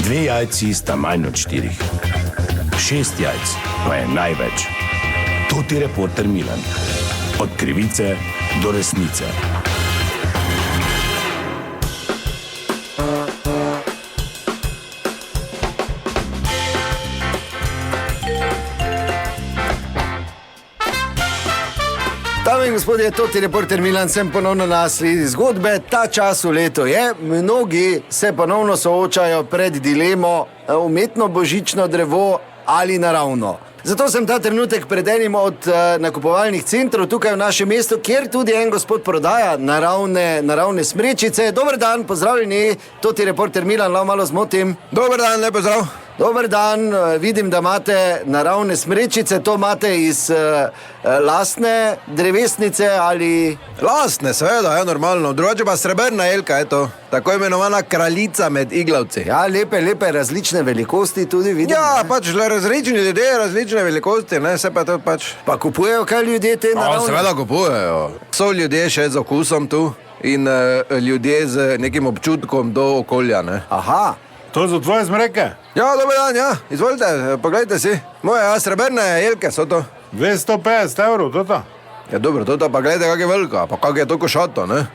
2 jajci sta manj od 4. 6 jajc pa je največ. Toti reporter Milan. Od krivice do resnice. Dame in gospodje, toti reporter Milan, sem ponovno na sledi zgodbe. Ta čas v letu je, mnogi se ponovno soočajo pred dilemo umetno božično drevo ali naravno. Zato sem ta trenutek pred enim od nakupovalnih centrov tukaj v našem mestu, kjer tudi en gospod prodaja naravne smrečice. Dober dan, pozdravljeni, toti reporter Milan, lahko malo zmotim. Dober dan, lepo zdrav. Dober dan, vidim, da imate naravne smrečice, to imate iz lastne drevesnice ali... Lastne, seveda, je normalno, drugače pa srebrna jelka, je to, tako imenovana kraljica med iglavci. Ja, lepe, različne velikosti tudi vidim. Ja, pač različni ljudje, različne velikosti, ne, se pa to pač... Pa kupujejo kaj ljudje te naravne? Seveda kupujejo. So ljudje še z okusom tu in ljudje z nekim občutkom do okolja, ne. Aha. To so tvoje smreke? Ja, dober dan, ja, izvolite, pogledajte si. Moje, srebrne jelke so to. 250 evrov, to? Ja, dobro, to pa gledajte, kak je velika, pa kak je to košato, ne.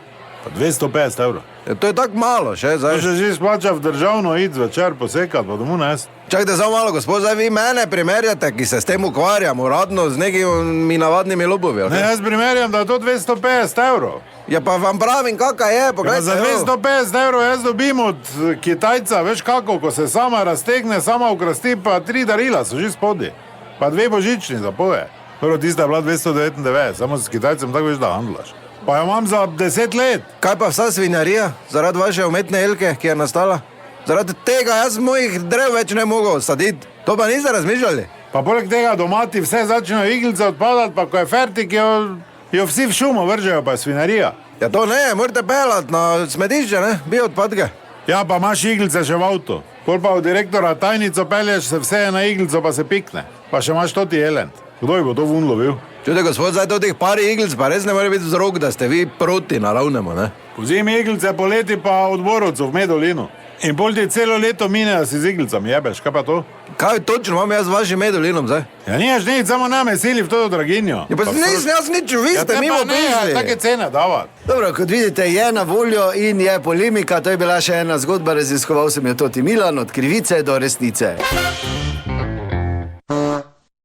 Pa 250 evrov. Ja, to je tako malo še, zdaj. To še že splača v državno id zvečer posekat, pa domu nest. Čakajte samo malo, gospod, zdaj vi mene primerjate, ki se s tem ukvarjam, uradno z nekimi navadnimi lobovi, ali? Ne, jaz primerjam, da je to 250 evrov. Ja, pa vam pravim, kaka je, pogledajte. Ja, za 250 evrov jaz dobim od Kitajca, veš kako, ko se sama raztegne, sama okrasti, pa 3 darila so že spodi. Pa 2 božični zapoje. Prvo tista je bila 299, samo s Kitajcem tako veš, da handlaš. Pa jo imam za 10 let. Kaj pa vsa svinjarija, zaradi vaše umetne jelke, ki je nastala? Zaradi tega jaz mojih drev več ne mogel saditi. To pa niste razmišljali? Pa poleg tega doma ti vse začnejo iglice odpadati, pa ko je fertik, jo vsi v šumo vržejo, pa je svinjarija. Ja to ne, morate pelati na smetišče, ne, bi odpadke. Ja, pa imaš iglice še v avtu. Pol pa od direktora tajnico pelješ, se vse na iglico pa se pikne. Pa še imaš toti jelent. Kdo je bo to vun lovil? Čujte, gospod, zdaj totih par iglic pa res ne more biti vzrok, da ste vi proti naravnemu, ne? Pozimi iglice, poleti pa od borovcev v Medolinu. In pol ti celo leto mine, da si z iglicami jebeš, kaj pa to? Kaj točno imam jaz z vašim Medolinom, zdaj? Ja nimaš nič, samo name sili v to draginjo. Ja pa nisem jaz nič, vi ste mimo prišli. Ja, take cene davat. Dobro, kot vidite, je na voljo in je polemika, to je bila še ena zgodba, raziskoval sem jo toti Milan, od krivice do resnice.